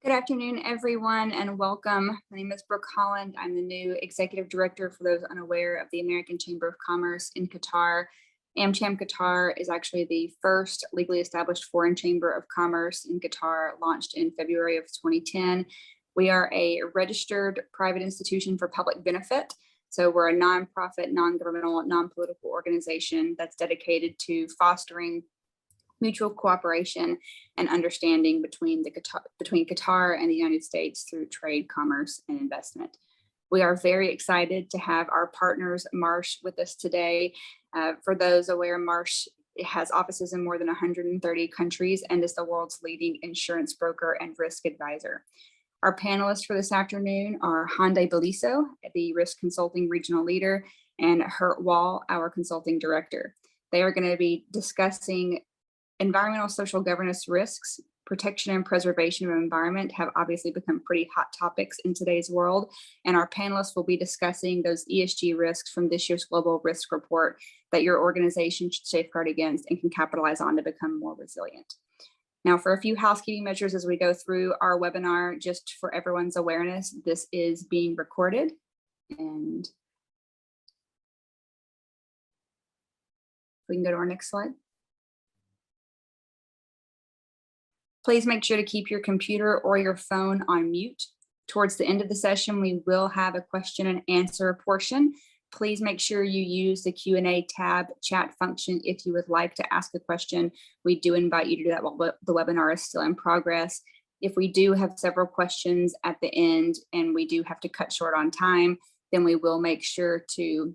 Good afternoon, everyone, and welcome. My name is Brooke Holland. I'm the new Executive Director, for those unaware, of the American Chamber of Commerce in Qatar. AmCham Qatar is actually the first legally established foreign chamber of commerce in Qatar, launched in February of 2010. We are a registered private institution for public benefit. So we're a nonprofit, non-governmental, non-political organization that's dedicated to fostering mutual cooperation and understanding between Qatar and the United States through trade, commerce, and investment. We are very excited to have our partners, Marsh, with us today. For those aware, Marsh has offices in more than 130 countries and is the world's leading insurance broker and risk advisor. Our panelists for this afternoon are Hande Beliso, the Risk Consulting Regional Leader, and Hert Wall, our Consulting Director. They are going to be discussing environmental social governance risks. Protection and preservation of environment have obviously become pretty hot topics in today's world, and our panelists will be discussing those ESG risks from this year's Global Risk Report that your organization should safeguard against and can capitalize on to become more resilient. Now, for a few housekeeping measures as we go through our webinar, just for everyone's awareness, this is being recorded. And we can go to our next slide. Please make sure to keep your computer or your phone on mute. Towards the end of the session, we will have a question and answer portion. Please make sure you use the Q&A tab chat function if you would like to ask a question. We do invite you to do that while the webinar is still in progress. If we do have several questions at the end and we do have to cut short on time, then we will make sure to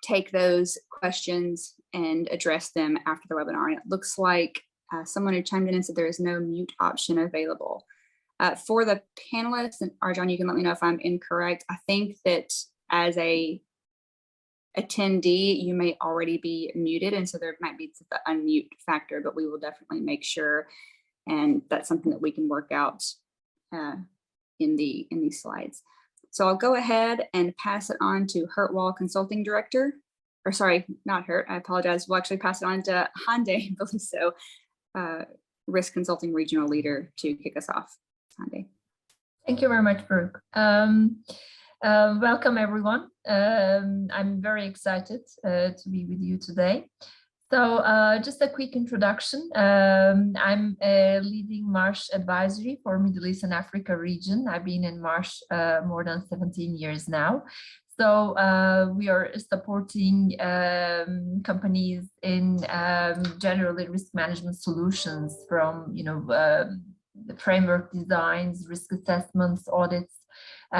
take those questions and address them after the webinar. And it looks like someone who chimed in and said there is no mute option available. For the panelists, and Arjan, you can let me know if I'm incorrect. I think that as a attendee, you may already be muted, and so there might be the unmute factor, but we will definitely make sure, and that's something that we can work out in these slides. So I'll go ahead and pass it on to Hert Wall, Consulting Director, or sorry, not Hert, I apologize. We'll actually pass it on to Hande Beliso, Risk Consulting Regional Leader, to kick us off. Hande. Thank you very much, Brooke. Welcome, everyone. I'm very excited to be with you today. So just a quick introduction. I'm leading Marsh Advisory for Middle East and Africa region. I've been in Marsh more than 17 years now. So we are supporting companies in generally risk management solutions, from the framework designs, risk assessments, audits,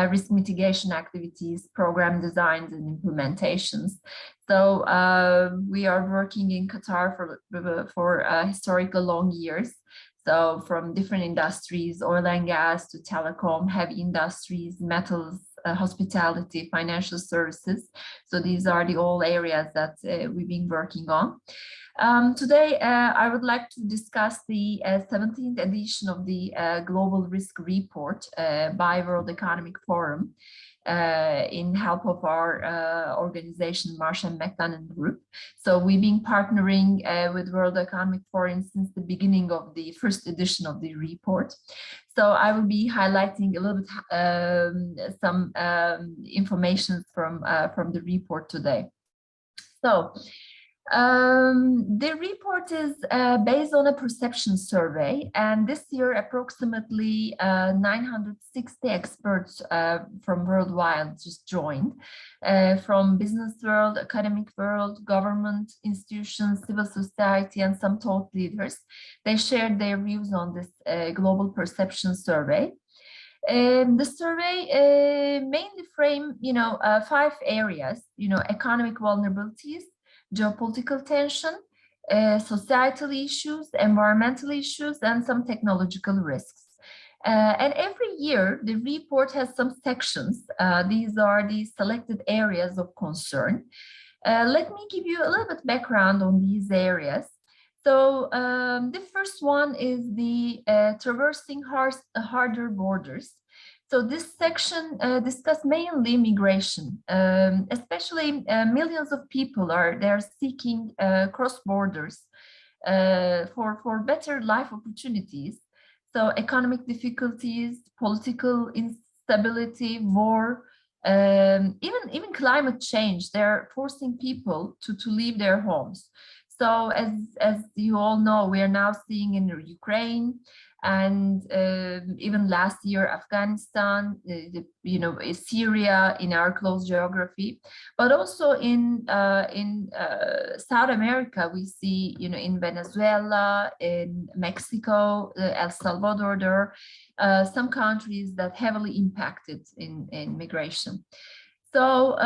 risk mitigation activities, program designs, and implementations. So we are working in Qatar for historical long years. So from different industries, oil and gas to telecom, heavy industries, metals, hospitality, financial services. So these are the all areas that we've been working on. Today, I would like to discuss the 17th edition of the Global Risk Report by World Economic Forum in help of our organization, Marsh & McLennan Group. So we've been partnering with World Economic Forum since the beginning of the first edition of the report. So I will be highlighting a little bit some information from the report today. So the report is based on a perception survey, and this year approximately 960 experts from worldwide just joined, from business world, academic world, government institutions, civil society, and some thought leaders. They shared their views on this global perception survey. The survey mainly framed, 5 areas, economic vulnerabilities, geopolitical tension, societal issues, environmental issues, and some technological risks. And every year, the report has some sections. These are the selected areas of concern. Let me give you a little bit background on these areas. So the first one is the traversing harder borders. So this section discussed mainly migration, especially millions of people they're seeking cross borders for better life opportunities. So economic difficulties, political instability, war, even climate change, they're forcing people to leave their homes. So as you all know, we are now seeing in Ukraine, and even last year Afghanistan, Syria in our close geography, but also in South America we see, in Venezuela, in Mexico, El Salvador, there are some countries that heavily impacted in migration. So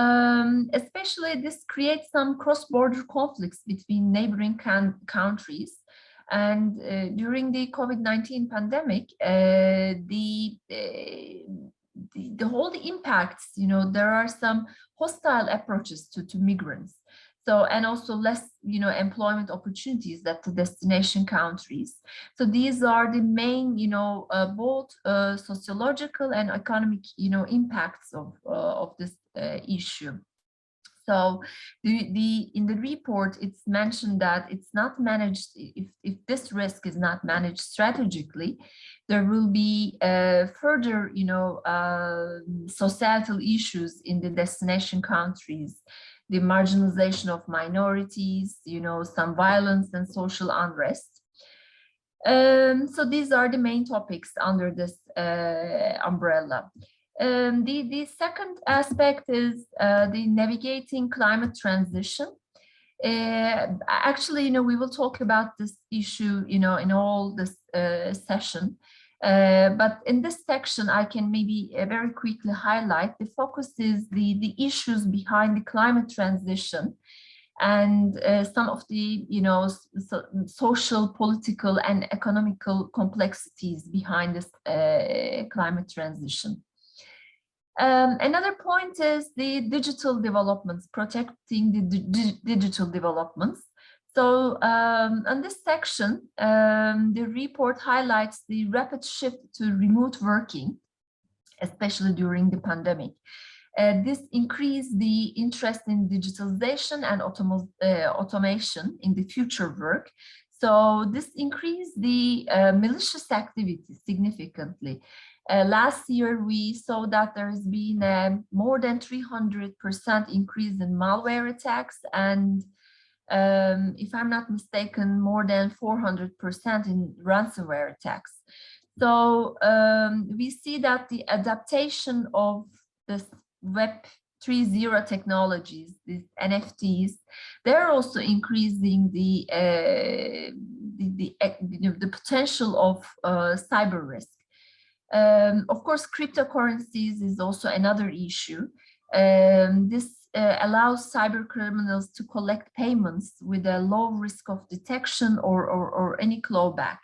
especially this creates some cross-border conflicts between neighboring countries. And during the COVID-19 pandemic, the whole impacts, there are some hostile approaches to migrants. So, and also less, employment opportunities at the destination countries. So these are the main, both sociological and economic, impacts of this issue. So in the report, it's mentioned that it's not managed, if this risk is not managed strategically, there will be further, societal issues in the destination countries, the marginalization of minorities, some violence and social unrest. So these are the main topics under this umbrella. The second aspect is the navigating climate transition. Actually, we will talk about this issue, in all this session. But in this section, I can maybe very quickly highlight the focus is the issues behind the climate transition and some of the, social, political, and economical complexities behind this climate transition. Another point is the digital developments, protecting the digital developments. So on this section, the report highlights the rapid shift to remote working, especially during the pandemic. This increased the interest in digitalization and automation in the future work. So this increased the malicious activity significantly. Last year, we saw that there's been a more than 300% increase in malware attacks, and if I'm not mistaken, more than 400% in ransomware attacks. So we see that the adaptation of this Web 3.0 technologies, these NFTs, they're also increasing the potential of cyber risk. Of course, cryptocurrencies is also another issue. This allows cyber criminals to collect payments with a low risk of detection or any clawback.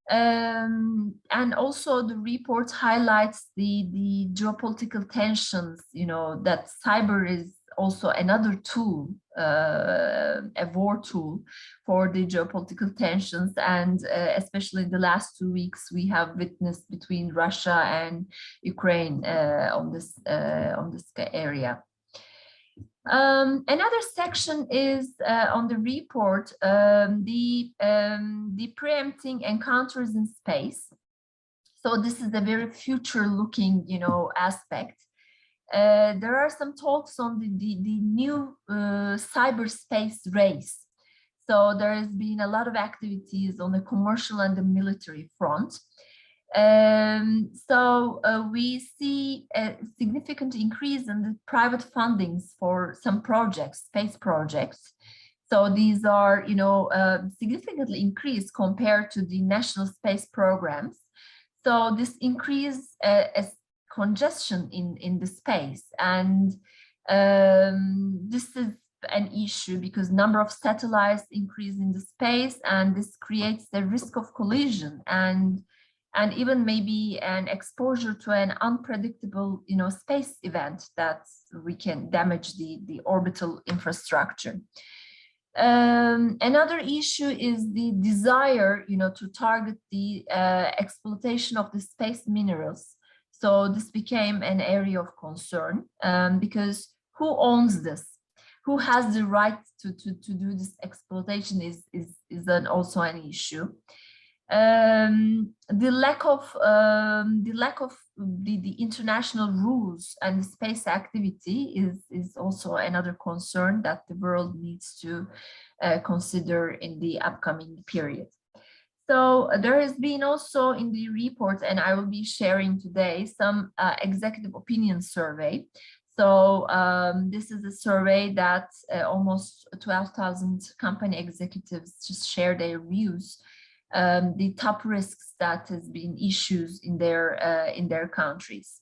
And also the report highlights the geopolitical tensions, that cyber is also another tool, a war tool for the geopolitical tensions. And especially in the last 2 weeks, we have witnessed between Russia and Ukraine on this area. Another section is on the report, the preempting encounters in space. So this is a very future-looking, aspect. There are some talks on the new cyberspace race. So there has been a lot of activities on the commercial and the military front. So we see a significant increase in the private fundings for some projects, space projects. So these are, significantly increased compared to the national space programs. So this increase as congestion in the space, and this is an issue because number of satellites increase in the space, and this creates the risk of collision and even maybe an exposure to an unpredictable, space event that we can damage the orbital infrastructure. Another issue is the desire, to target the exploitation of the space minerals. So this became an area of concern because who owns this? Who has the right to do this exploitation is also an issue. The lack of the international rules and space activity is also another concern that the world needs to consider in the upcoming period. So there has been also in the report, and I will be sharing today, some executive opinion survey. So this is a survey that almost 12,000 company executives just share their views, the top risks that has been issues in their countries.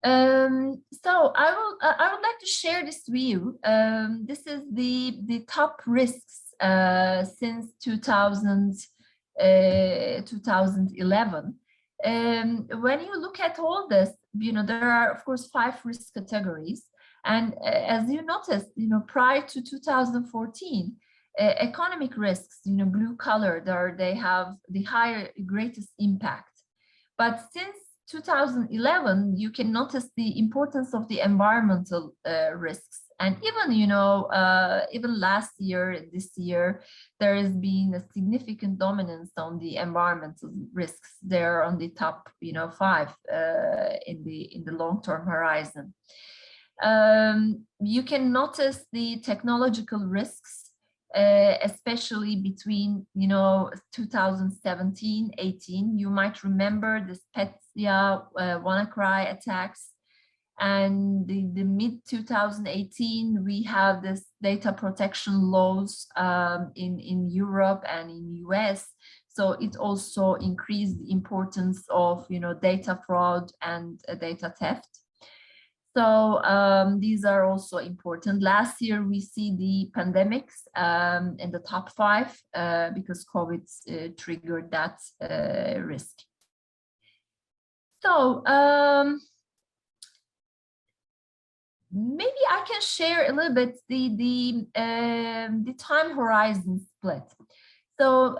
So I would like to share this view. This is the top risks since 2011. When you look at all this, there are of course 5 risk categories, and as you noticed, prior to 2014, economic risks, blue color, they have the greatest impact. But since 2011, you can notice the importance of the environmental risks. And even, even last year, this year, there has been a significant dominance on the environmental risks. They're on the top, 5 in the long-term horizon. You can notice the technological risks, especially between 2017-18. You might remember this Petya WannaCry attacks, and the mid 2018 we have this data protection laws in Europe and in US. So it also increased the importance of data fraud and data theft. So these are also important. Last year, we see the pandemics in the top 5 because COVID triggered that risk. So maybe I can share a little bit the time horizon split. So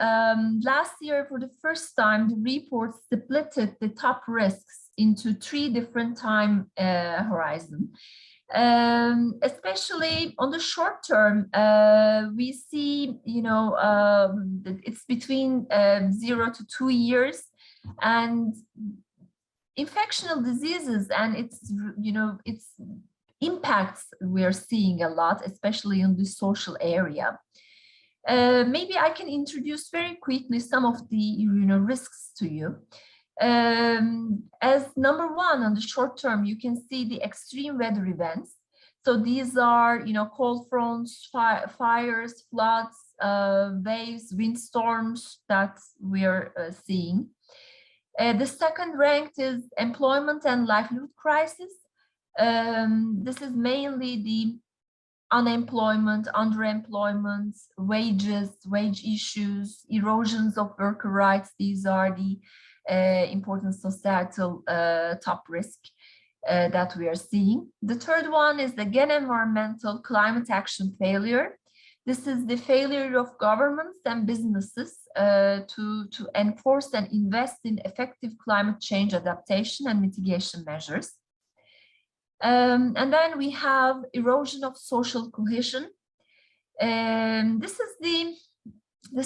last year, for the first time, the report splitted the top risks into 3 different time horizon. Especially on the short term, we see, it's between 0 to 2 years, and infectious diseases and its impacts we are seeing a lot, especially in the social area. Maybe I can introduce very quickly some of the risks to you. As number 1 on the short term, you can see the extreme weather events. So these are, cold fronts, fires, floods, waves, windstorms that we are seeing. The second ranked is employment and livelihood crisis. This is mainly the unemployment, underemployment, wages, wage issues, erosions of worker rights. These are the important societal top risk that we are seeing. The third one is again environmental climate action failure. This is the failure of governments and businesses to enforce and invest in effective climate change adaptation and mitigation measures. And then we have erosion of social cohesion. This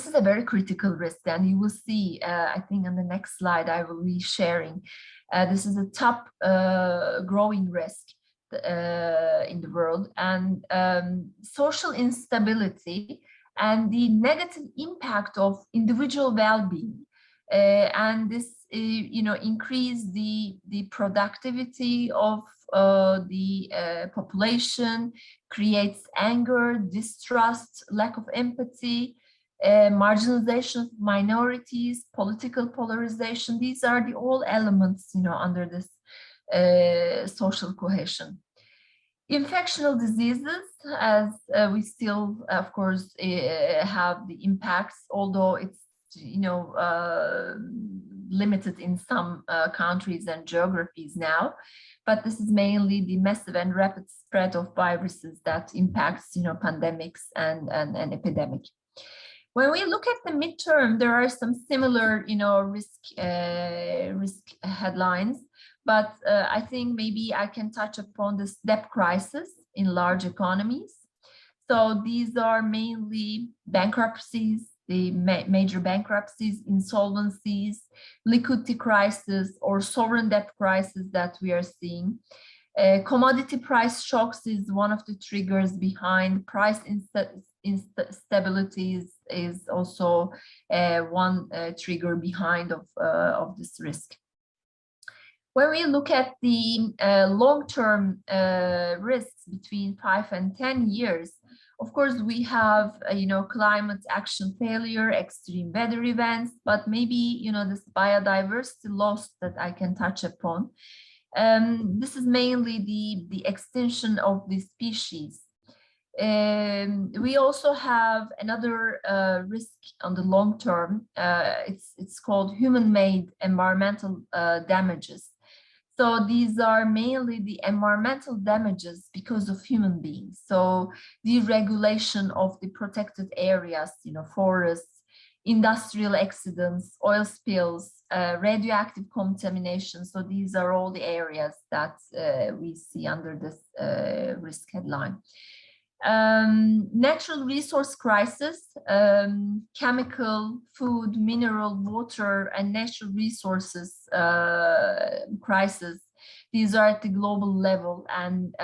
is a very critical risk, and you will see, I think on the next slide, I will be sharing. This is a top growing risk in the world, and social instability and the negative impact of individual well-being. And this, increase the productivity of the population, creates anger, distrust, lack of empathy, marginalization of minorities, political polarization. These are the all elements, under this social cohesion. Infectious diseases, as we still, of course, have the impacts, although it's limited in some countries and geographies now. But this is mainly the massive and rapid spread of viruses that impacts, pandemics and epidemic. When we look at the midterm, there are some similar, risk headlines, but I think maybe I can touch upon this debt crisis in large economies. So these are mainly bankruptcies, the major bankruptcies, insolvencies, liquidity crisis, or sovereign debt crisis that we are seeing. Commodity price shocks is one of the triggers behind price instabilities, is also one trigger behind of this risk. When we look at the long-term risks between 5 and 10 years, of course, we have, climate action failure, extreme weather events, but maybe, this biodiversity loss that I can touch upon. This is mainly the extinction of the species. We also have another risk on the long term. It's called human-made environmental damages. So these are mainly the environmental damages because of human beings. So deregulation of the protected areas, forests, industrial accidents, oil spills, radioactive contamination. So these are all the areas that we see under this risk headline. Natural resource crisis, chemical, food, mineral, water, and natural resources crisis. These are at the global level, and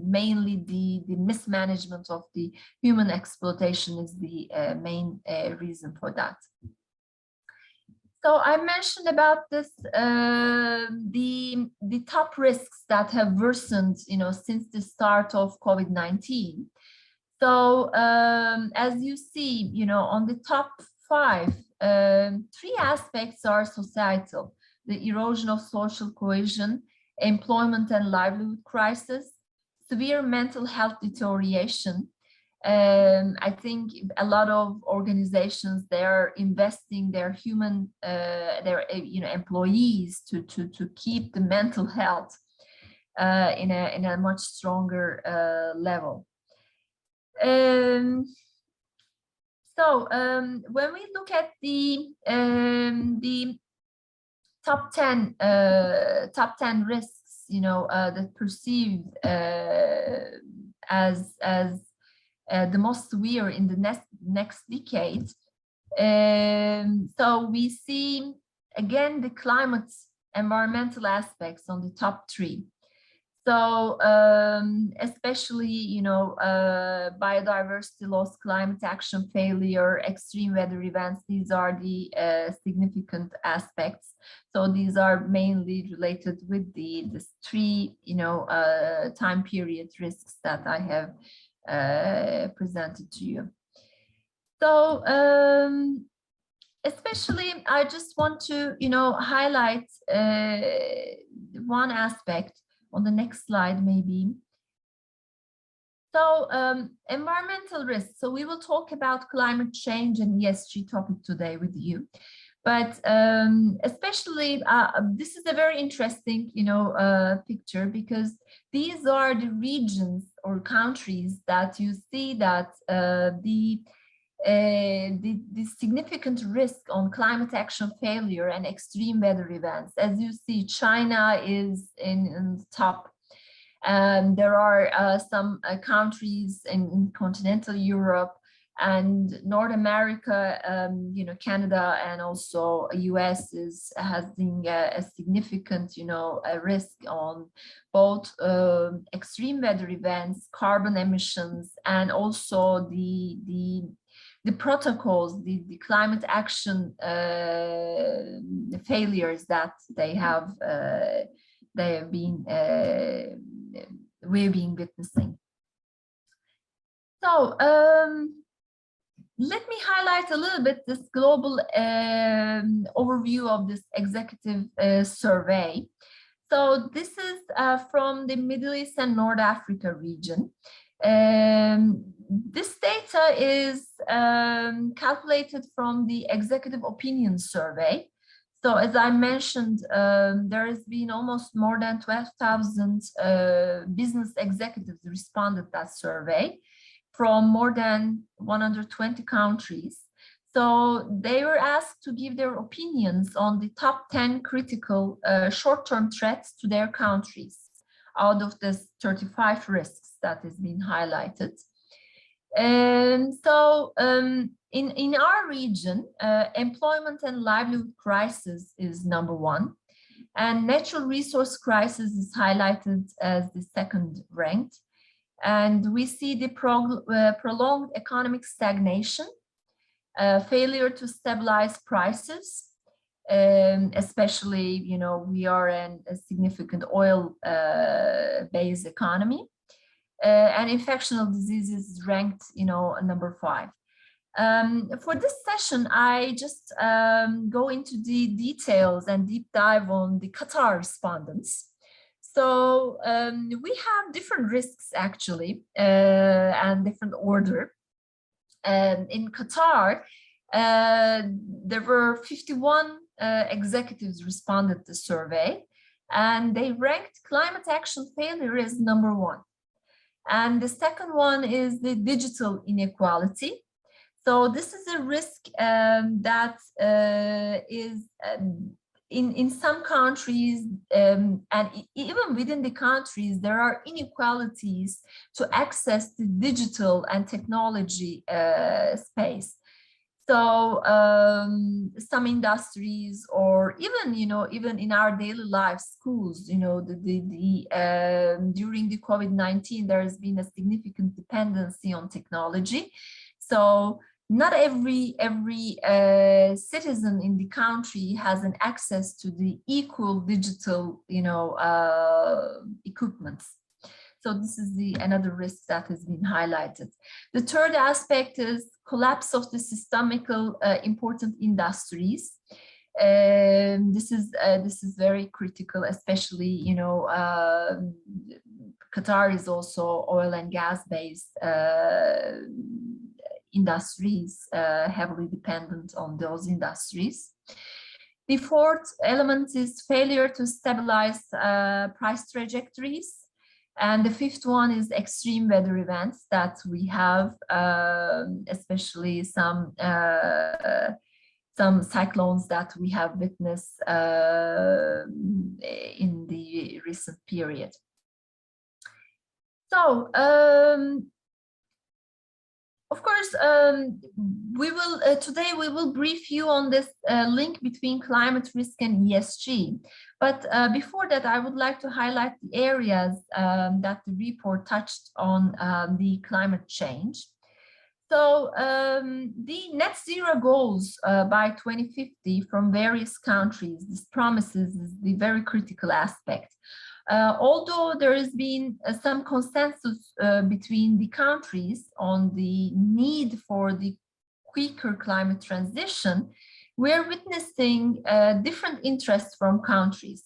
mainly the mismanagement of the human exploitation is the main reason for that. So I mentioned about this, the top risks that have worsened, since the start of COVID-19. So as you see, on the top 5, 3 aspects are societal: the erosion of social cohesion, employment and livelihood crisis, severe mental health deterioration. I think a lot of organizations, they are investing their human, employees to keep the mental health in a much stronger level. So when we look at the top 10 risks, that perceived as the most severe in the next decade. So we see again the climate environmental aspects on the top 3. So especially, biodiversity loss, climate action failure, extreme weather events, these are the significant aspects. So these are mainly related with this 3, time period risks that I have presented to you. So especially I just want to highlight one aspect on the next slide maybe. So environmental risks. So we will talk about climate change and ESG topic today with you. But especially, this is a very interesting, picture, because these are the regions or countries that you see that the significant risk on climate action failure and extreme weather events. As you see, China is in the top. There are some countries in continental Europe and North America, Canada, and also US is having a significant, a risk on both extreme weather events, carbon emissions, and also the protocols, the climate action failures that we've been witnessing. So let me highlight a little bit this global overview of this executive survey. So this is from the Middle East and North Africa region. This data is calculated from the Executive Opinion Survey. So as I mentioned, there has been almost more than 12,000 business executives responded to that survey from more than 120 countries. So they were asked to give their opinions on the top 10 critical short-term threats to their countries out of this 35 risks that has been highlighted. In our region, employment and livelihood crisis is #1, and natural resource crisis is highlighted as the second ranked. And we see the prolonged economic stagnation, failure to stabilize prices, especially, we are in a significant oil-based economy. And infectious diseases is ranked, #5. For this session, I just go into the details and deep dive on the Qatar respondents. So we have different risks actually, and different order. In Qatar, there were 51 executives responded to the survey, and they ranked climate action failure as #1. And the second one is the digital inequality. So this is a risk that is in some countries, and even within the countries, there are inequalities to access the digital and technology space. So some industries, or even even in our daily life, schools, during the COVID-19, there has been a significant dependency on technology. So not every citizen in the country has an access to the equal digital equipments. So this is another risk that has been highlighted. The third aspect is collapse of the systemical important industries. This is very critical, especially Qatar is also oil and gas based industries, heavily dependent on those industries. The fourth element is failure to stabilize price trajectories. And the fifth one is extreme weather events that we have, especially some cyclones that we have witnessed in the recent period. So, of course, today we will brief you on this link between climate risk and ESG. But before that, I would like to highlight the areas that the report touched on the climate change. So the net zero goals by 2050 from various countries, this promises is the very critical aspect. Although there has been some consensus between the countries on the need for the quicker climate transition, we're witnessing different interests from countries.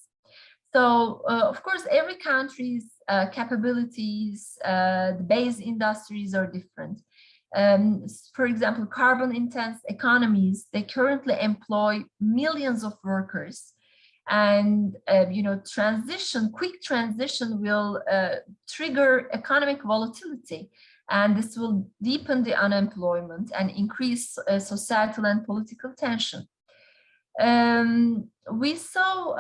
So, of course, every country's capabilities, the base industries are different. For example, carbon-intense economies, they currently employ millions of workers. And quick transition will trigger economic volatility, and this will deepen the unemployment and increase societal and political tension. We saw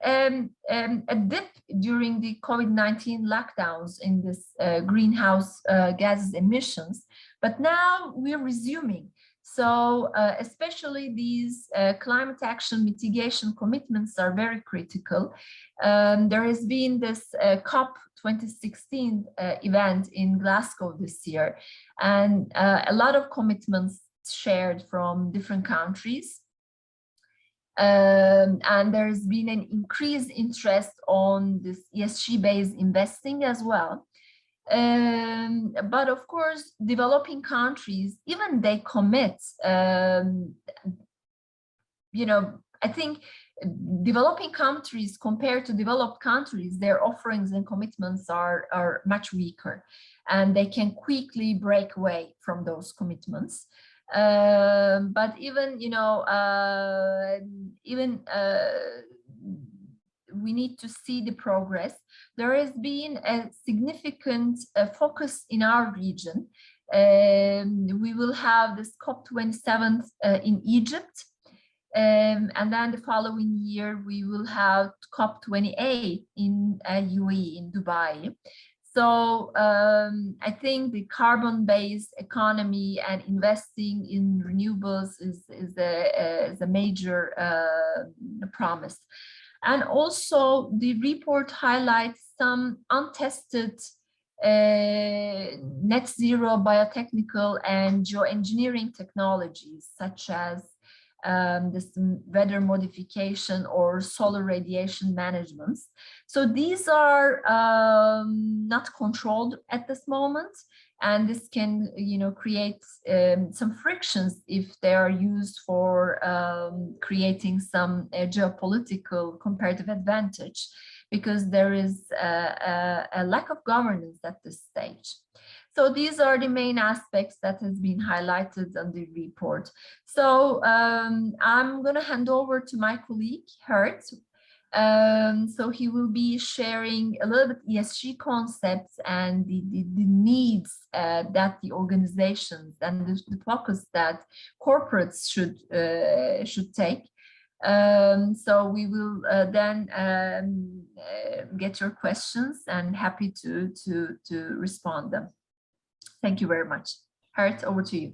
a dip during the COVID-19 lockdowns in this greenhouse gases emissions, but now we're resuming. So especially these climate action mitigation commitments are very critical. There has been this COP 2016 event in Glasgow this year, and a lot of commitments shared from different countries. And there's been an increased interest on this ESG-based investing as well. But of course, developing countries, even they commit, I think developing countries compared to developed countries, their offerings and commitments are much weaker, and they can quickly break away from those commitments. But even, we need to see the progress. There has been a significant focus in our region. We will have this COP27 in Egypt. And then the following year, we will have COP28 in UAE, in Dubai. So I think the carbon-based economy and investing in renewables is a major promise. And also the report highlights some untested net zero biotechnical and geoengineering technologies, such as this weather modification or solar radiation management. So these are not controlled at this moment, and this can, create some frictions if they are used for creating some geopolitical comparative advantage, because there is a lack of governance at this stage. So these are the main aspects that has been highlighted on the report. So I'm going to hand over to my colleague, Hert. So he will be sharing a little bit ESG concepts and the needs that the organizations and the focus that corporates should take. So we will then get your questions, and happy to respond them. Thank you very much. Hert, over to you.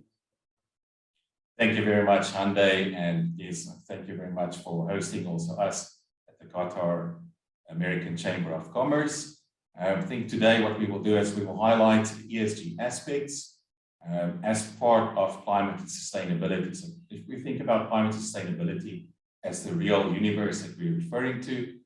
Thank you very much, Hande, and yes, thank you very much for hosting also us at the Qatar American Chamber of Commerce. I think today what we will do is we will highlight ESG aspects as part of climate and sustainability. So if we think about climate and sustainability as the real universe that we're referring to,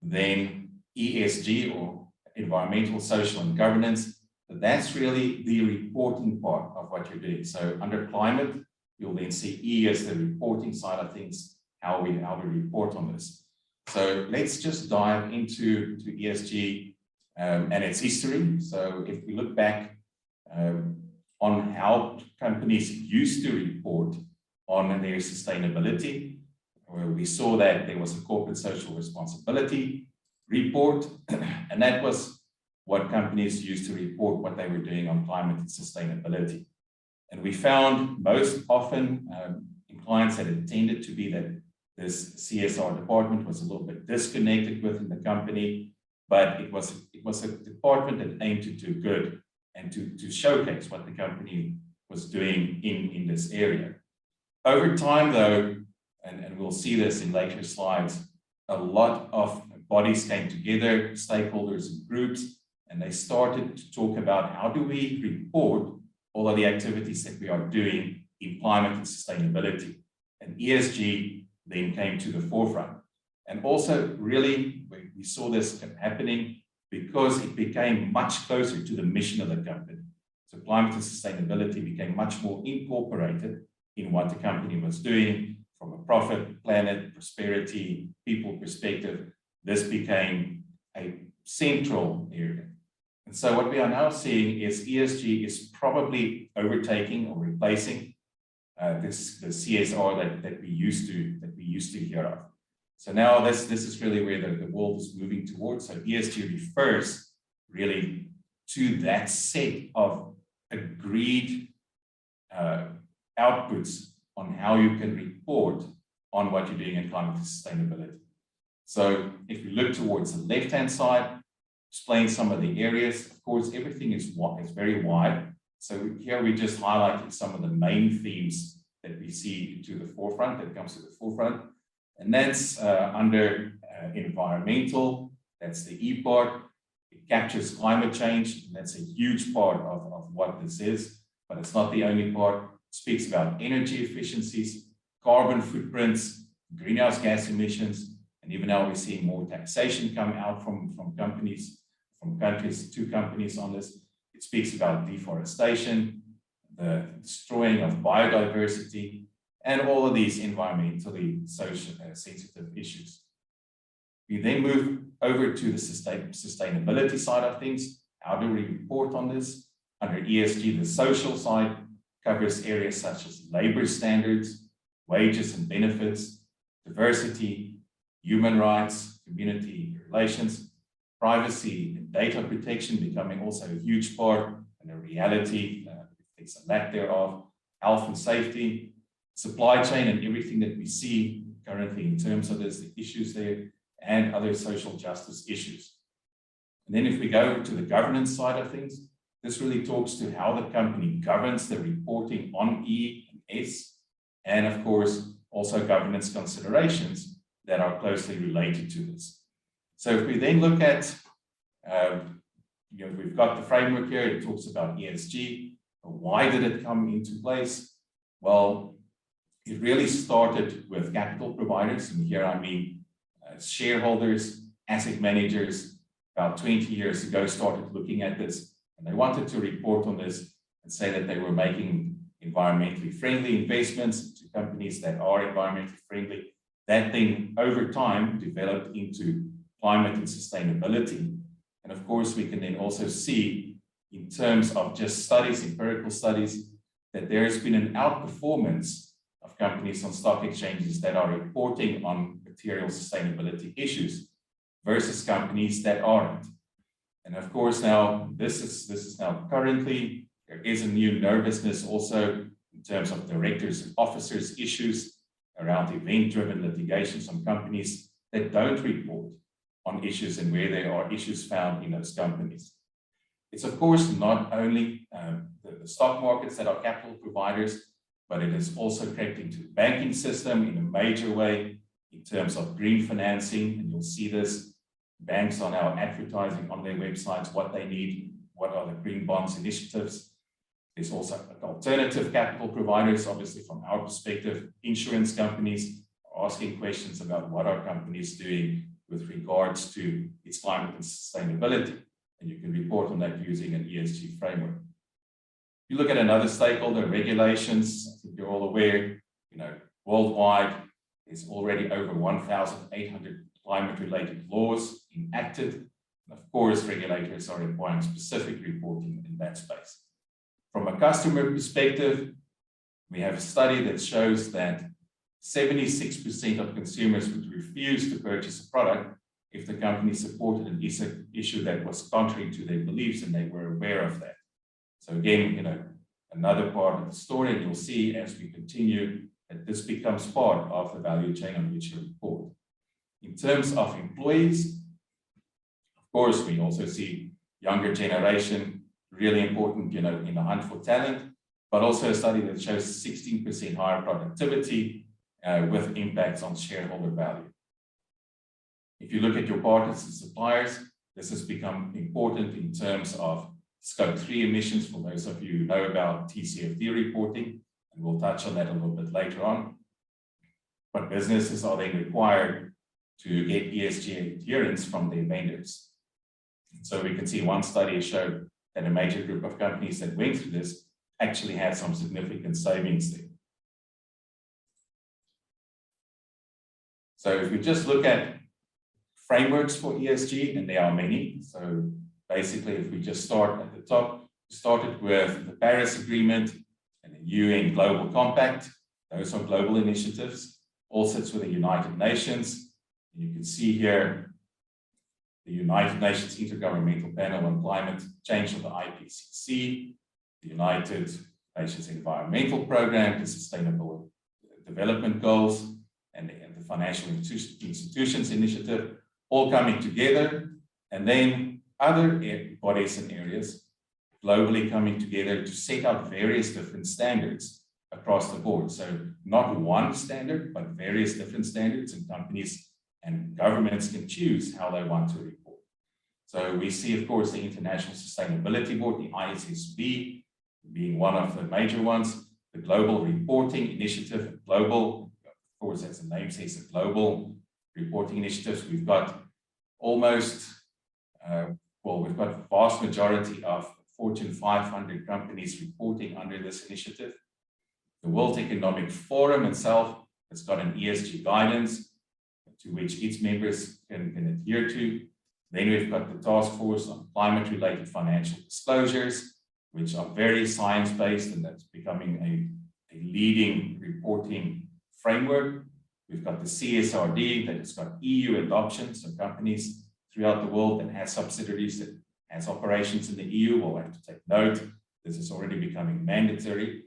then ESG, or environmental, social, and governance, that's really the reporting part of what you're doing. So under climate, you'll then see E as the reporting side of things, how we report on this. So let's just dive into ESG and its history. So if we look back on how companies used to report on their sustainability, we saw that there was a corporate social responsibility report, and that was what companies used to report what they were doing on climate and sustainability. And we found most often in clients that it tended to be that this CSR department was a little bit disconnected within the company, but it was a department that aimed to do good and to showcase what the company was doing in this area. Over time, though, and we'll see this in later slides, a lot of bodies came together, stakeholders and groups, and they started to talk about how do we report all of the activities that we are doing in climate and sustainability. And ESG then came to the forefront. And also really, we saw this happening because it became much closer to the mission of the company. So climate and sustainability became much more incorporated in what the company was doing from a profit, planet, prosperity, people perspective. This became a central area. And so what we are now seeing is ESG is probably overtaking or replacing the CSR that we used to hear of. So now this is really where the world is moving towards. So ESG refers really to that set of agreed outputs on how you can report on what you're doing in climate and sustainability. So if we look towards the left-hand side, explain some of the areas. Of course, everything is very wide. So here we just highlighted some of the main themes that we see to the forefront, that comes to the forefront. And that's under environmental, that's the E part. It captures climate change, and that's a huge part of what this is, but it's not the only part. It speaks about energy efficiencies, carbon footprints, greenhouse gas emissions, and even now we're seeing more taxation come out from companies, from countries to companies on this. It speaks about deforestation, the destroying of biodiversity, and all of these environmentally social sensitive issues. We then move over to the sustainability side of things. How do we report on this? Under ESG, the social side covers areas such as labor standards, wages and benefits, diversity, human rights, community relations, privacy and data protection becoming also a huge part, and a reality, there's a lack thereof, health and safety, supply chain and everything that we see currently in terms of this, the issues there, and other social justice issues. And then if we go to the governance side of things, this really talks to how the company governs the reporting on E and S, and of course, also governance considerations that are closely related to this. So if we then look at, we've got the framework here, it talks about ESG. Why did it come into place? Well, it really started with capital providers, and here I mean shareholders, asset managers, about 20 years ago started looking at this, and they wanted to report on this and say that they were making environmentally friendly investments to companies that are environmentally friendly. That thing over time developed into climate and sustainability. And of course, we can then also see in terms of just studies, empirical studies, that there has been an outperformance of companies on stock exchanges that are reporting on material sustainability issues versus companies that aren't. And of course, now this is now currently, there is a new nervousness also in terms of directors and officers issues around event-driven litigations on companies that don't report on issues and where there are issues found in those companies. It's of course not only the stock markets that are capital providers, but it has also crept into the banking system in a major way in terms of green financing. And you'll see this, banks are now advertising on their websites what they need, what are the green bonds initiatives. There's also alternative capital providers, obviously from our perspective, insurance companies are asking questions about what are companies doing with regards to its climate and sustainability. And you can report on that using an ESG framework. If you look at another stakeholder, regulations, I think you're all aware, worldwide, there's already over 1,800 climate-related laws enacted. And of course, regulators are requiring specific reporting in that space. From a customer perspective, we have a study that shows that 76% of consumers would refuse to purchase a product if the company supported an issue that was contrary to their beliefs and they were aware of that. So again, another part of the story, and you'll see as we continue that this becomes part of the value chain on which you report. In terms of employees, of course, we also see younger generation, really important, in the hunt for talent, but also a study that shows 16% higher productivity with impacts on shareholder value. If you look at your partners and suppliers, this has become important in terms of Scope 3 emissions, for those of you who know about TCFD reporting, and we'll touch on that a little bit later on. But businesses are then required to get ESG adherence from their vendors. So we can see one study showed that a major group of companies that went through this actually had some significant savings there. So if we just look at frameworks for ESG, and there are many. So basically, if we just start at the top, we started with the Paris Agreement and the UN Global Compact. Those are global initiatives. All sits with the United Nations. And you can see here the United Nations Intergovernmental Panel on Climate Change, or the IPCC, the United Nations Environmental Program, the Sustainable Development Goals, and the Financial Institutions Initiative, all coming together, and then other bodies and areas globally coming together to set out various different standards across the board. So not one standard, but various different standards, and companies and governments can choose how they want to report. So we see, of course, the International Sustainability Board, the ISSB, being one of the major ones, the Global Reporting Initiative, global, of course, as the name says, a global reporting initiatives. We've got almost, we've got vast majority of Fortune 500 companies reporting under this initiative. The World Economic Forum itself has got an ESG guidance to which its members can adhere to. Then we've got the Task Force on Climate-Related Financial Disclosures, which are very science-based, and that's becoming a leading reporting framework. We've got the CSRD that has got EU adoption, so companies throughout the world that has subsidiaries that has operations in the EU will have to take note. This is already becoming mandatory.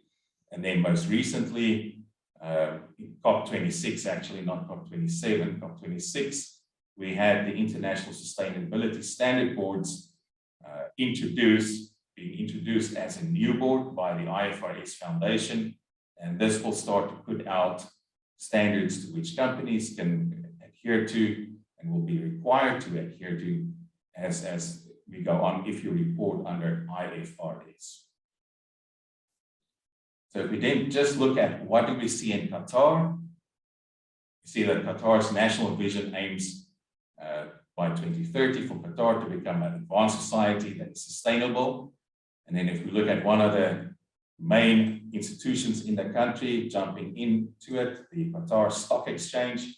And then most recently, in COP26, actually not COP27, COP26, we had the International Sustainability Standard Boards being introduced as a new board by the IFRS Foundation. And this will start to put out standards to which companies can adhere to and will be required to adhere to as we go on if you report under IFRS. So if we then just look at what do we see in Qatar, you see that Qatar's national vision aims by 2030 for Qatar to become an advanced society that is sustainable. And then if we look at one of the main institutions in the country jumping into it, the Qatar Stock Exchange,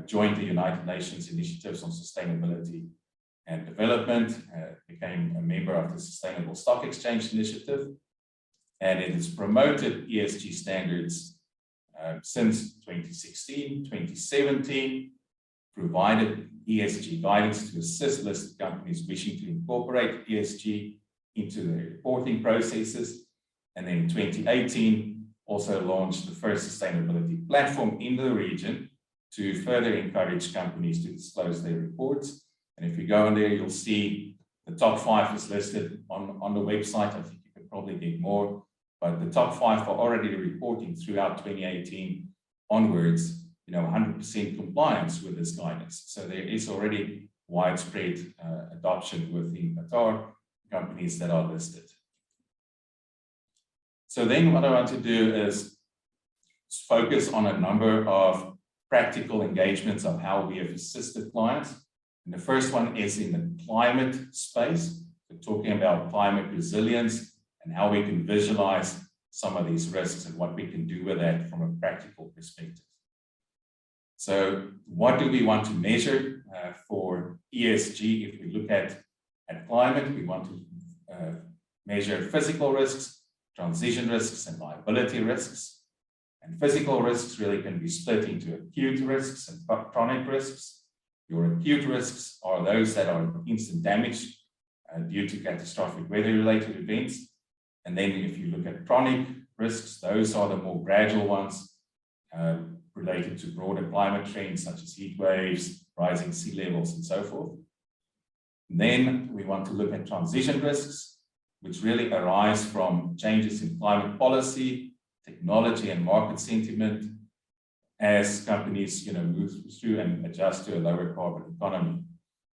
joined the United Nations Initiatives on Sustainability and Development, became a member of the Sustainable Stock Exchange Initiative, and it has promoted ESG standards since 2016, 2017, provided ESG guidance to assist listed companies wishing to incorporate ESG into their reporting processes. And then in 2018, also launched the first sustainability platform in the region to further encourage companies to disclose their reports. And if you go in there, you'll see the top 5 is listed on the website. I think you can probably get more, but the top 5 are already reporting throughout 2018 onwards, 100% compliance with this guidance. So there is already widespread adoption within Qatar companies that are listed. So then what I want to do is focus on a number of practical engagements of how we have assisted clients. And the first one is in the climate space. We're talking about climate resilience and how we can visualize some of these risks and what we can do with that from a practical perspective. So what do we want to measure for ESG? If we look at climate, we want to measure physical risks, transition risks, and liability risks. And physical risks really can be split into acute risks and chronic risks. Your acute risks are those that are instant damage due to catastrophic weather-related events. And then if you look at chronic risks, those are the more gradual ones related to broader climate trends such as heat waves, rising sea levels, and so forth. And then we want to look at transition risks, which really arise from changes in climate policy, technology, and market sentiment as companies move through and adjust to a lower carbon economy.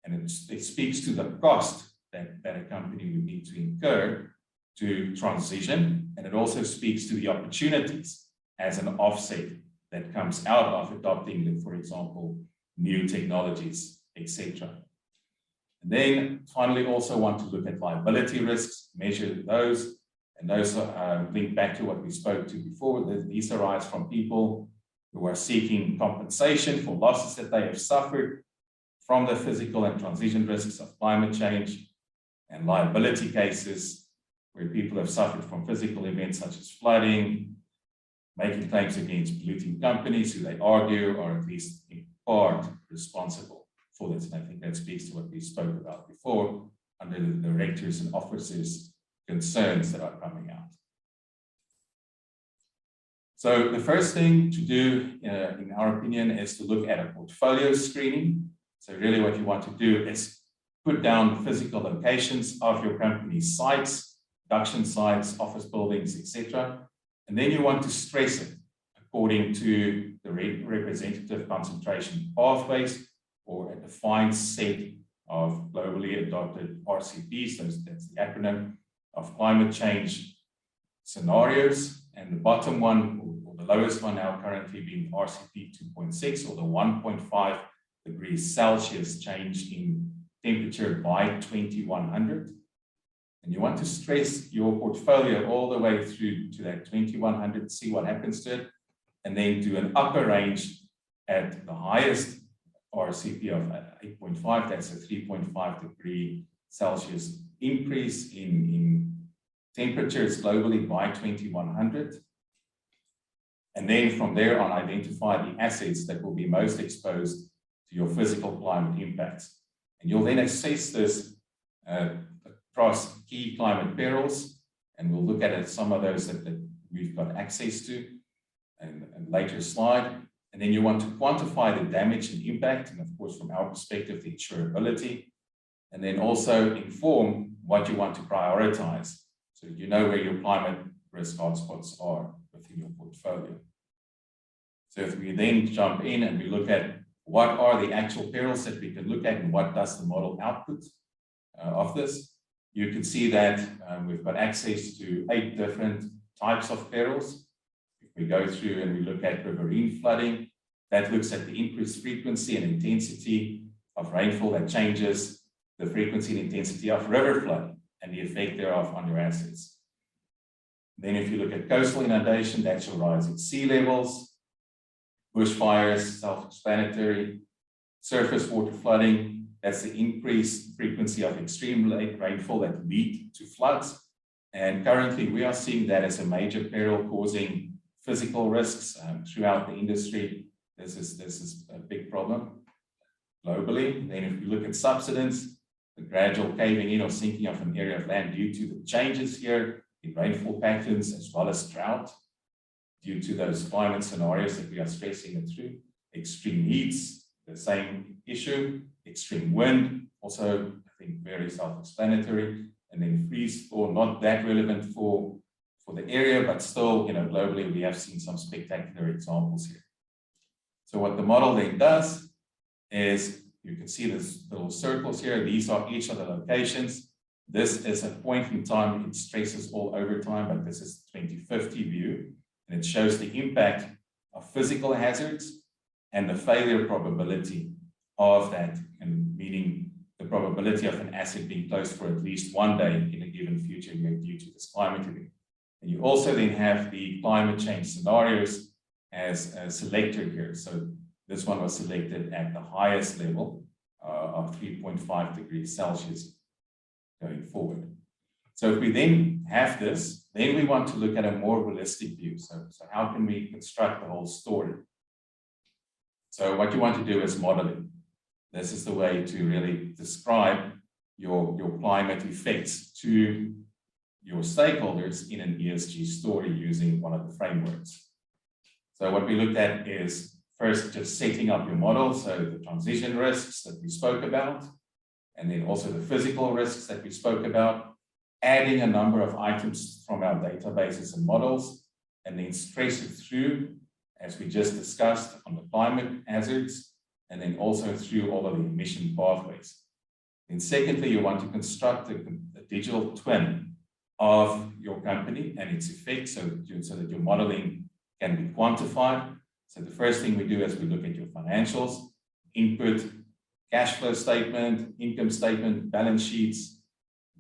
And it speaks to the cost that a company would need to incur to transition, and it also speaks to the opportunities as an offset that comes out of adopting, for example, new technologies, etc. And then finally also want to look at liability risks, measure those, and those link back to what we spoke to before. These arise from people who are seeking compensation for losses that they have suffered from the physical and transition risks of climate change, and liability cases where people have suffered from physical events such as flooding, making claims against polluting companies who they argue are at least in part responsible for this. And I think that speaks to what we spoke about before under the directors and officers' concerns that are coming out. So the first thing to do, in our opinion, is to look at a portfolio screening. So really what you want to do is put down the physical locations of your company's sites, production sites, office buildings, etc. And then you want to stress it according to the representative concentration pathways or a defined set of globally adopted RCPs, that's the acronym of climate change scenarios. And the bottom one, or the lowest one now currently being RCP 2.6, or the 1.5 degrees Celsius change in temperature by 2100. And you want to stress your portfolio all the way through to that 2100, see what happens to it, and then do an upper range at the highest RCP of 8.5, that's a 3.5 degree Celsius increase in temperatures globally by 2100. And then from there on, identify the assets that will be most exposed to your physical climate impacts. And you'll then assess this across key climate perils, and we'll look at some of those that we've got access to in a later slide. And then you want to quantify the damage and impact, and of course, from our perspective, the insurability, and then also inform what you want to prioritize, so that you know where your climate risk hotspots are within your portfolio. So if we then jump in and we look at what are the actual perils that we can look at and what does the model output of this, you can see that we've got access to 8 different types of perils. If we go through and we look at riverine flooding, that looks at the increased frequency and intensity of rainfall that changes the frequency and intensity of river flooding and the effect thereof on your assets. Then if you look at coastal inundation, that's your rising sea levels. Bushfires, self-explanatory. Surface water flooding, that's the increased frequency of extreme rainfall that lead to floods. And currently we are seeing that as a major peril causing physical risks throughout the industry. This is a big problem globally. Then if we look at subsidence, the gradual caving in or sinking of an area of land due to the changes here in rainfall patterns as well as drought, due to those climate scenarios that we are stressing it through. Extreme heats, the same issue. Extreme wind, also I think very self-explanatory. And then freeze thaw, not that relevant for the area, but still, globally we have seen some spectacular examples here. So what the model then does is, you can see these little circles here. These are each of the locations. This is a point in time. It stresses all over time, but this is the 2050 view. And it shows the impact of physical hazards and the failure probability of that, and meaning the probability of an asset being closed for at least one day in a given future year due to this climate event. And you also then have the climate change scenarios as a selector here. So this one was selected at the highest level of 3.5 degrees Celsius going forward. So if we then have this, then we want to look at a more holistic view. So how can we construct the whole story? So what you want to do is modeling. This is the way to really describe your climate effects to your stakeholders in an ESG story using one of the frameworks. So what we looked at is first just setting up your model. So the transition risks that we spoke about, and then also the physical risks that we spoke about, adding a number of items from our databases and models, and then stress it through, as we just discussed, on the climate hazards, and then also through all of the emission pathways. And secondly, you want to construct a digital twin of your company and its effects so that your modeling can be quantified. So the first thing we do is we look at your financials, input, cash flow statement, income statement, balance sheets.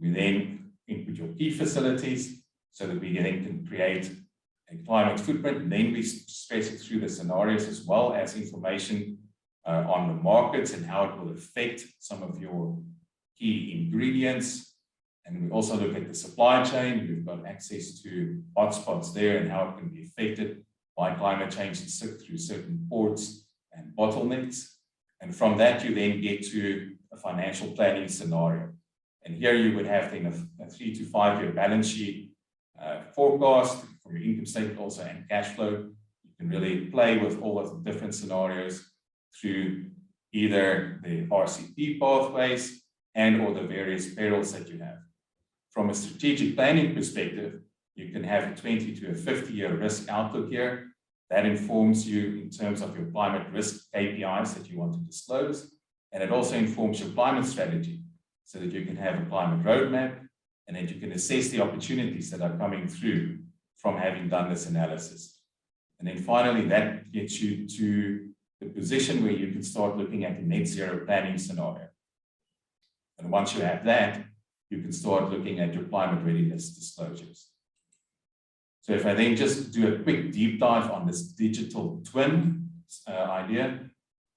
We then input your key facilities so that we then can create a climate footprint. And then we stress it through the scenarios as well as information on the markets and how it will affect some of your key ingredients. And we also look at the supply chain. We've got access to hotspots there and how it can be affected by climate change through certain ports and bottlenecks. And from that, you then get to a financial planning scenario. And here you would have then a 3 to 5 year balance sheet forecast for your income statement also and cash flow. You can really play with all of the different scenarios through either the RCP pathways and or the various perils that you have. From a strategic planning perspective, you can have a 20 to a 50-year risk outlook here. That informs you in terms of your climate risk KPIs that you want to disclose. And it also informs your climate strategy so that you can have a climate roadmap and that you can assess the opportunities that are coming through from having done this analysis. And then finally, that gets you to the position where you can start looking at the net zero planning scenario. And once you have that, you can start looking at your climate readiness disclosures. So if I then just do a quick deep dive on this digital twin idea,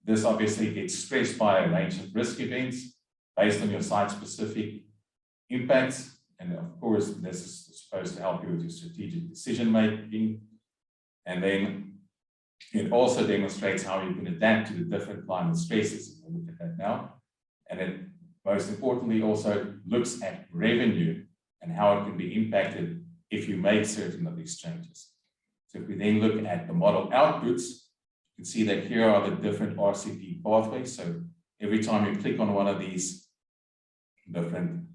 this obviously gets stressed by a range of risk events based on your site-specific impacts. And of course, this is supposed to help you with your strategic decision making. And then it also demonstrates how you can adapt to the different climate stresses. We'll look at that now. And it most importantly also looks at revenue and how it can be impacted if you make certain of these changes. So if we then look at the model outputs, can see that here are the different RCP pathways. So every time you click on one of these different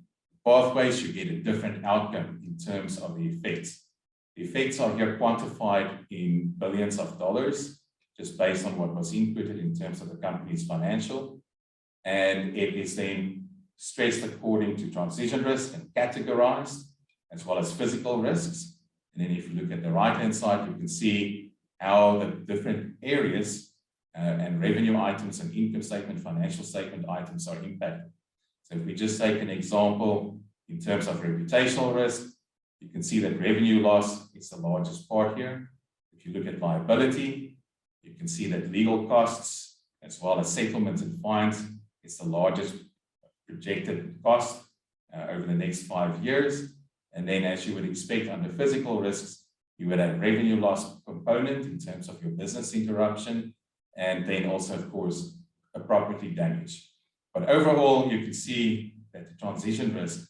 pathways, you get a different outcome in terms of the effects. The effects are here quantified in billions of dollars, just based on what was inputted in terms of the company's financial. And it is then stressed according to transition risk and categorized, as well as physical risks. And then if you look at the right-hand side, you can see how the different areas and revenue items and income statement, financial statement items are impacted. So if we just take an example in terms of reputational risk, you can see that revenue loss is the largest part here. If you look at liability, you can see that legal costs, as well as settlements and fines, is the largest projected cost over the next 5 years. And then, as you would expect under physical risks, you would have revenue loss component in terms of your business interruption, and then also, of course, a property damage. But overall, you can see that the transition risk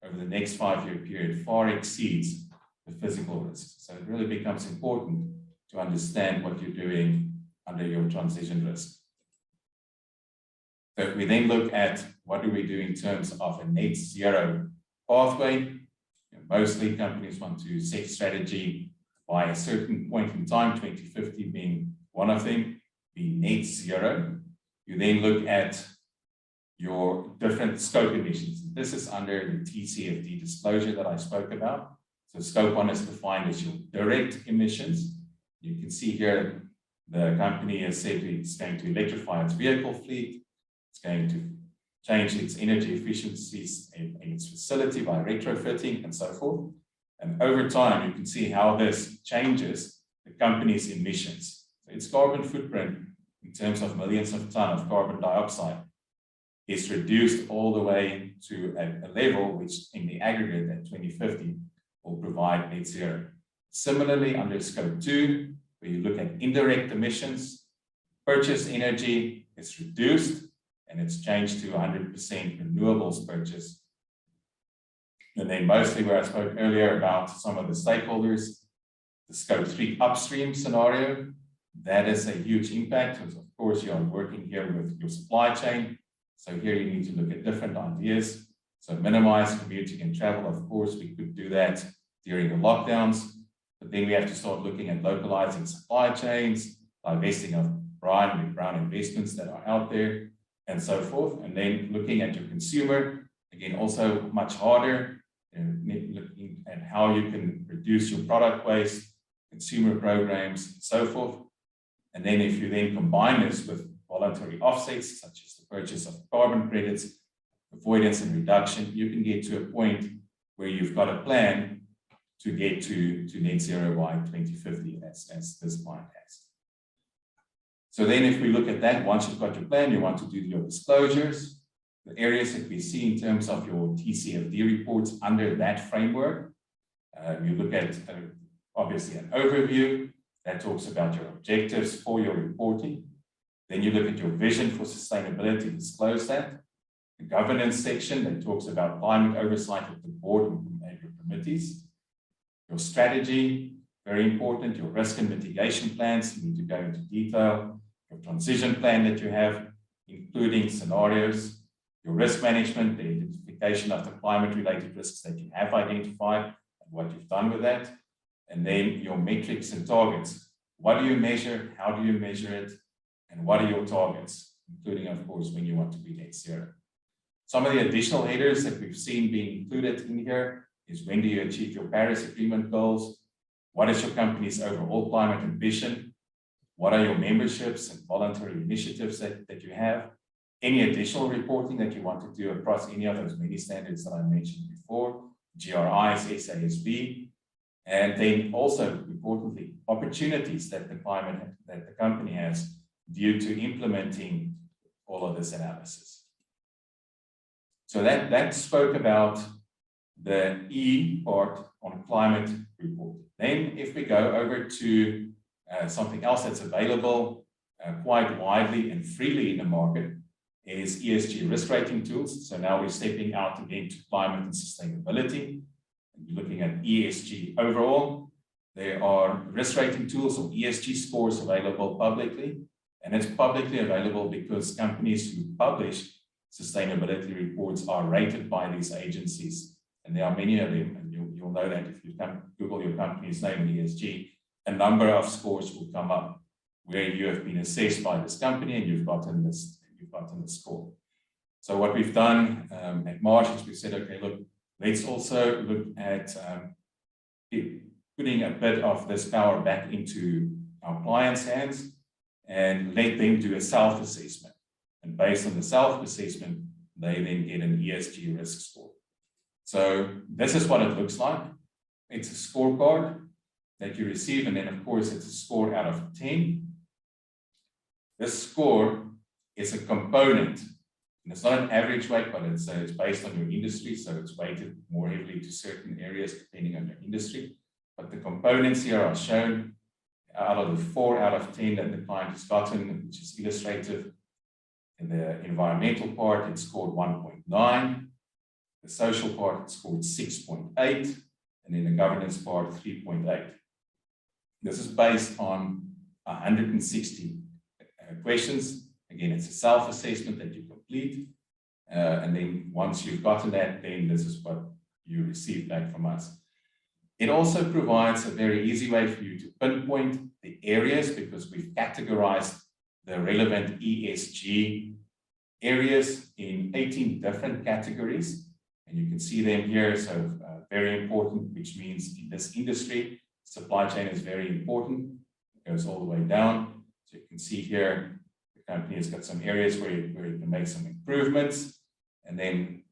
over the next 5-year period far exceeds the physical risk. So it really becomes important to understand what you're doing under your transition risk. So if we then look at what do we do in terms of a net zero pathway, mostly companies want to set strategy by a certain point in time, 2050 being one of them, be net zero. You then look at your different scope emissions. This is under the TCFD disclosure that I spoke about. So scope 1 is defined as your direct emissions. You can see here the company has said it's going to electrify its vehicle fleet. It's going to change its energy efficiencies in its facility by retrofitting and so forth. And over time, you can see how this changes the company's emissions. So its carbon footprint in terms of millions of tons of carbon dioxide is reduced all the way to a level which in the aggregate at 2050 will provide net zero. Similarly, under scope 2, where you look at indirect emissions, purchased energy is reduced and it's changed to 100% renewables purchase. And then mostly where I spoke earlier about some of the stakeholders, the scope 3 upstream scenario, that is a huge impact. Because of course, you are working here with your supply chain. So here you need to look at different ideas. So minimize commuting and travel. Of course, we could do that during the lockdowns, but then we have to start looking at localizing supply chains, divesting of brown investments that are out there, and so forth. And then looking at your consumer, again, also much harder, looking at how you can reduce your product waste, consumer programs, and so forth. And then if you then combine this with voluntary offsets, such as the purchase of carbon credits, avoidance and reduction, you can get to a point where you've got a plan to get to net zero by 2050 as this client has. So then if we look at that, once you've got your plan, you want to do your disclosures, the areas that we see in terms of your TCFD reports under that framework. You look at obviously an overview that talks about your objectives for your reporting. Then you look at your vision for sustainability, disclose that. The governance section that talks about climate oversight of the board and your committees. Your strategy, very important. Your risk and mitigation plans, you need to go into detail. Your transition plan that you have, including scenarios. Your risk management, the identification of the climate-related risks that you have identified and what you've done with that. And then your metrics and targets. What do you measure? How do you measure it? And what are your targets, including, of course, when you want to be net zero. Some of the additional headers that we've seen being included in here is when do you achieve your Paris Agreement goals? What is your company's overall climate ambition? What are your memberships and voluntary initiatives that you have? Any additional reporting that you want to do across any of those many standards that I mentioned before, GRIs, SASB, and then also, importantly, opportunities that the company has due to implementing all of this analysis. So that spoke about the E part on climate reporting. Then if we go over to something else that's available quite widely and freely in the market is ESG risk rating tools. So now we're stepping out again to climate and sustainability. And we're looking at ESG overall. there are risk rating tools or ESG scores available publicly. And it's publicly available because companies who publish sustainability reports are rated by these agencies. And there are many of them, and you'll know that if you Google your company's name in ESG, a number of scores will come up where you have been assessed by this company and you've gotten this score. So what we've done at Marsh is we said, okay, look, let's also look at putting a bit of this power back into our clients' hands and let them do a self-assessment. And based on the self-assessment, they then get an ESG risk score. So this is what it looks like. It's a scorecard that you receive, and then of course it's a score out of 10. This score is a component, and it's not an average weight, but it's based on your industry, so it's weighted more heavily to certain areas depending on your industry. But the components here are shown out of the 4 out of 10 that the client has gotten, which is illustrative. In the environmental part, it scored 1.9. The social part, it scored 6.8. And in the governance part, 3.8. This is based on 160 questions. Again, it's a self-assessment that you complete. And then once you've gotten that, then this is what you receive back from us. It also provides a very easy way for you to pinpoint the areas, because we've categorized the relevant ESG areas in 18 different categories. And you can see them here. So very important, which means in this industry, supply chain is very important. It goes all the way down. So you can see here, the company has got some areas where you can make some improvements. And then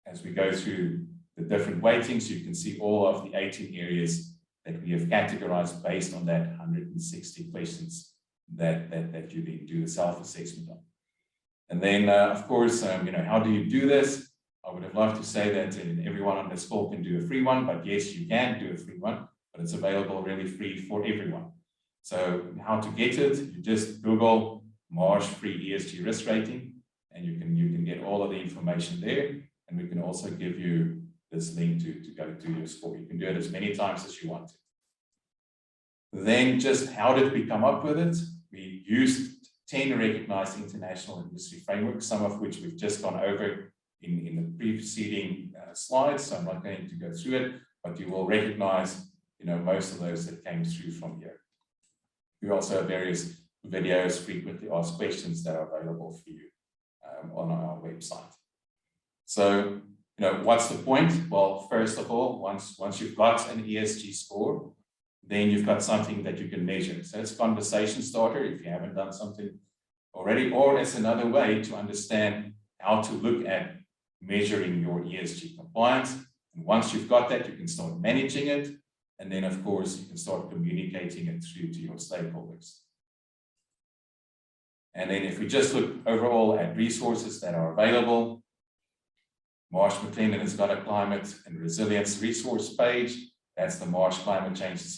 as we go through the different weightings, you can see all of the 18 areas that we have categorized based on that 160 questions that you then do the self-assessment on. And then, of course, how do you do this? I would have loved to say that everyone on this call can do a free one, but yes, you can do a free one, but it's available really free for everyone. So how to get it? You just Google Marsh free ESG risk rating, and you can get all of the information there. And we can also give you this link to go to your score. You can do it as many times as you want to. Then just how did we come up with it? We used 10 recognized international industry frameworks, some of which we've just gone over in the preceding slides. So I'm not going to go through it, but you will recognize, most of those that came through from here. We also have various videos, frequently asked questions that are available for you on our website. So, what's the point? Well, first of all, once you've got an ESG score, then you've got something that you can measure. So it's a conversation starter if you haven't done something already, or it's another way to understand how to look at measuring your ESG compliance. And once you've got that, you can start managing it. And then, of course, you can start communicating it through to your stakeholders. And then if we just look overall at resources that are available, Marsh McLennan has got a climate and resilience resource page. That's the Marsh Climate Change and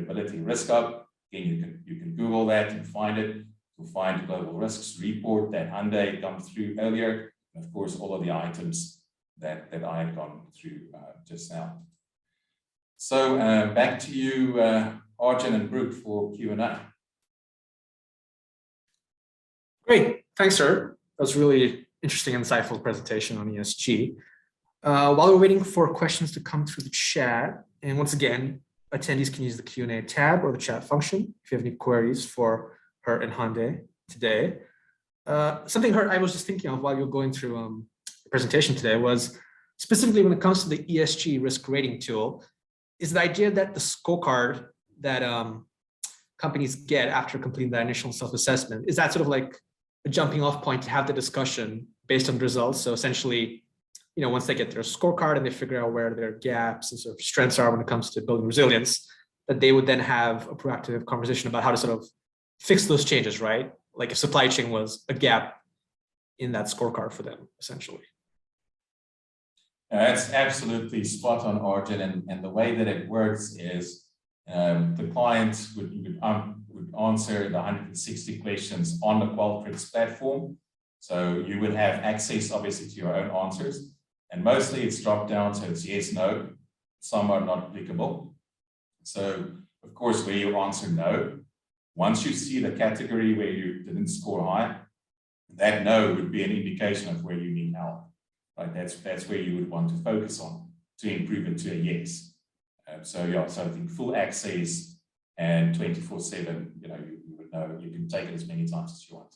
Sustainability Risk Hub. Again, you can Google that and find it. You'll find the Global Risks report that Hyundai come through earlier. And of course, all of the items that I had gone through just now. So back to you, Arjun and Brooke, for Q&A. Great, thanks, sir. That was really interesting, insightful presentation on ESG. While we're waiting for questions to come through the chat, and once again, attendees can use the Q&A tab or the chat function if you have any queries for Hert and Hyundai today. Something, Hert, I was just thinking of while you're going through the presentation today was specifically when it comes to the ESG risk rating tool, is the idea that the scorecard that companies get after completing that initial self-assessment, is that sort of like a jumping off point to have the discussion based on the results? So essentially, once they get their scorecard and they figure out where their gaps and sort of strengths are when it comes to building resilience, that they would then have a proactive conversation about how to sort of fix those changes, right? Like if supply chain was a gap in that scorecard for them, essentially. That's absolutely spot on, Arjun. And the way that it works is the client would answer the 160 questions on the Qualtrics platform. So you would have access, obviously, to your own answers. And mostly it's dropped down, so it's yes, no. Some are not applicable. So, of course, where you answer no, once you see the category where you didn't score high, that no would be an indication of where you need help. Right? That's where you would want to focus on to improve it to a yes. So I think full access and 24/7, you would know you can take it as many times as you want.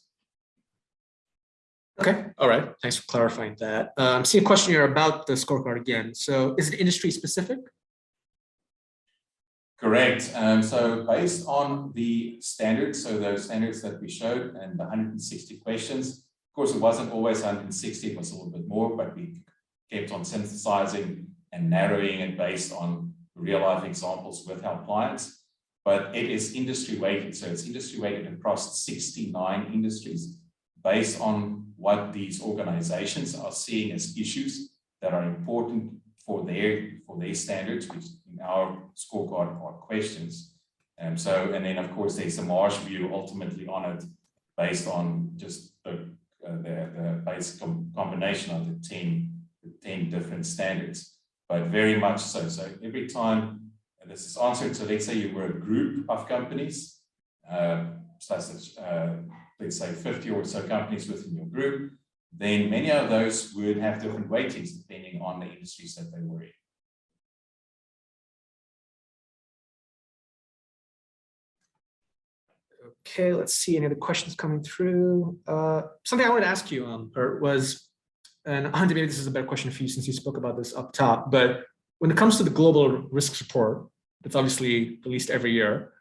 Okay, all right. Thanks for clarifying that. I'm seeing a question here about the scorecard again. So is it industry specific? Correct. So based on the standards, so those standards that we showed and the 160 questions, of course, it wasn't always 160, it was a little bit more, but we kept on synthesizing and narrowing it based on real life examples with our clients. But it is industry weighted. So it's industry weighted across 69 industries based on what these organizations are seeing as issues that are important for their standards, which in our scorecard are questions. And then of course there's a Marsh view ultimately on it based on just the basic combination of the 10 different standards, but very much so. So every time this is answered, so let's say you were a group of companies, let's say 50 or so companies within your group, then many of those would have different weightings depending on the industries that they were in. Okay, let's see any other questions coming through. Something I wanted to ask you was, and Hande, maybe this is a better question for you since you spoke about this up top, but when it comes to the global risks report, that's obviously released every year,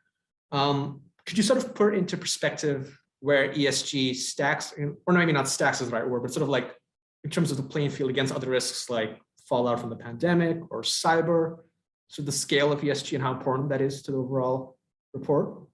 could you sort of put into perspective where ESG stacks, or maybe not stacks is the right word, but sort of like in terms of the playing field against other risks like fallout from the pandemic or cyber, so the scale of ESG and how important that is to the overall report?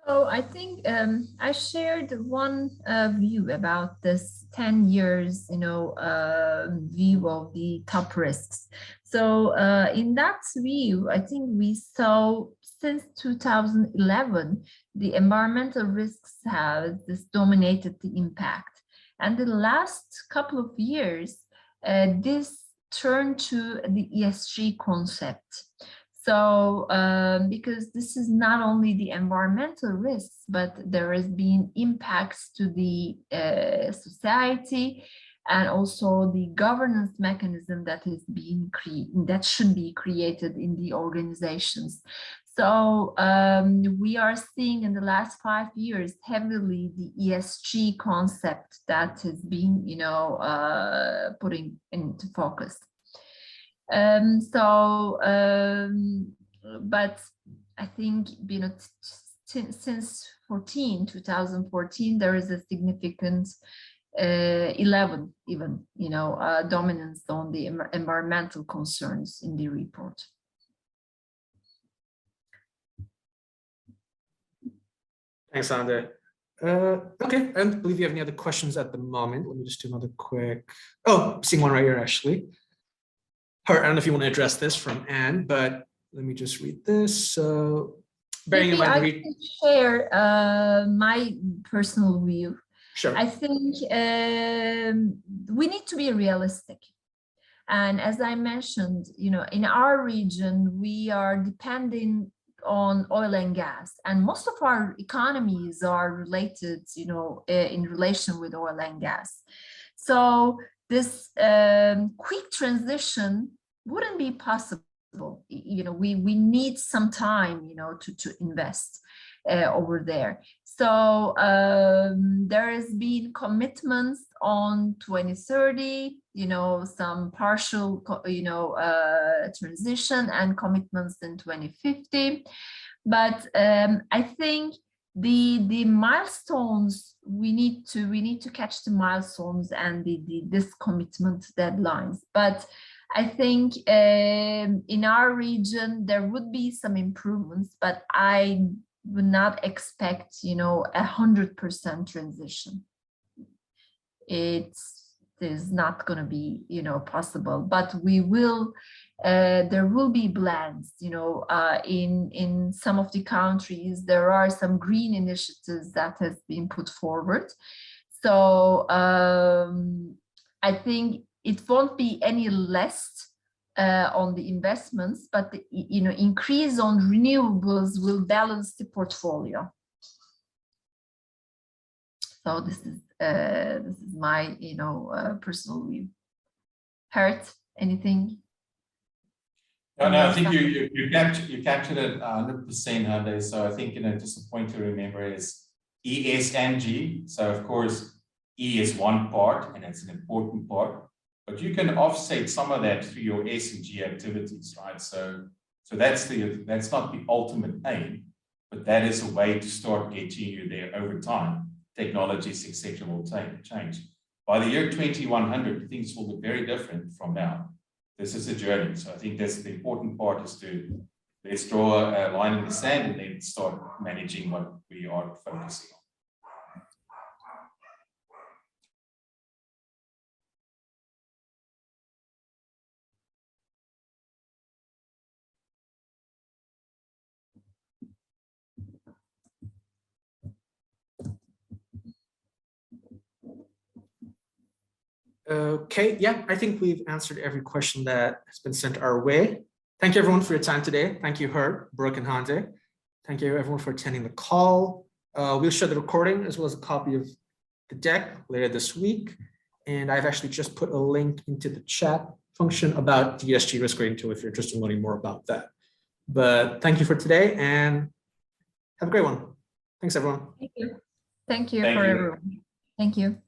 So I think I shared one view about this 10 years, view of the top risks. So in that view, I think we saw since 2011, the environmental risks have dominated the impact. And the last couple of years, this turned to the ESG concept. So, because this is not only the environmental risks, but there has been impacts to the society and also the governance mechanism that is being that should be created in the organizations. So we are seeing in the last 5 years heavily the ESG concept that is being, putting into focus. But I think, since 2014, there is a significant 11 even, dominance on the environmental concerns in the report. Thanks, Hande. Okay, I don't believe you have any other questions at the moment. Let me just do another quick. Oh, seeing one right here, actually. I don't know if you want to address this from Anne, but let me just read this. So, bearing in mind, I can share my personal view. Sure. I think we need to be realistic. And as I mentioned, in our region, we are depending on oil and gas, and most of our economies are related, in relation with oil and gas. So this quick transition wouldn't be possible. We need some time, to invest over there. So there has been commitments on 2030, some partial, transition and commitments in 2050. But I think the milestones, we need to catch the milestones and this commitment deadlines. But I think in our region there would be some improvements, but I would not expect 100% transition. It is not going to be possible, but we will. There will be blends. In some of the countries there are some green initiatives that has been put forward. So I think it won't be any less on the investments, but the increase on renewables will balance the portfolio. So this is my personal view. Hert, anything? No, I think you captured it 100%, Hande. So I think just a point to remember is E, S, and G. So of course, E is one part, and it's an important part. But you can offset some of that through your S and G activities, right? So that's not the ultimate aim, but that is a way to start getting you there over time. Technologies, etc., will change. By the year 2100, things will look very different from now. This is a journey. So I think that's the important part, is to let's draw a line in the sand and then start managing what we are focusing on. Okay, yeah, I think we've answered every question that has been sent our way. Thank you everyone for your time today. Thank you, Hert, Brooke, and Hande. Thank you everyone for attending the call. We'll share the recording as well as a copy of the deck later this week. And I've actually just put a link into the chat function about the ESG risk rating tool if you're interested in learning more about that. But thank you for today and have a great one. Thanks, everyone. Thank you. Thank you Thank for you. everyone. Thank you.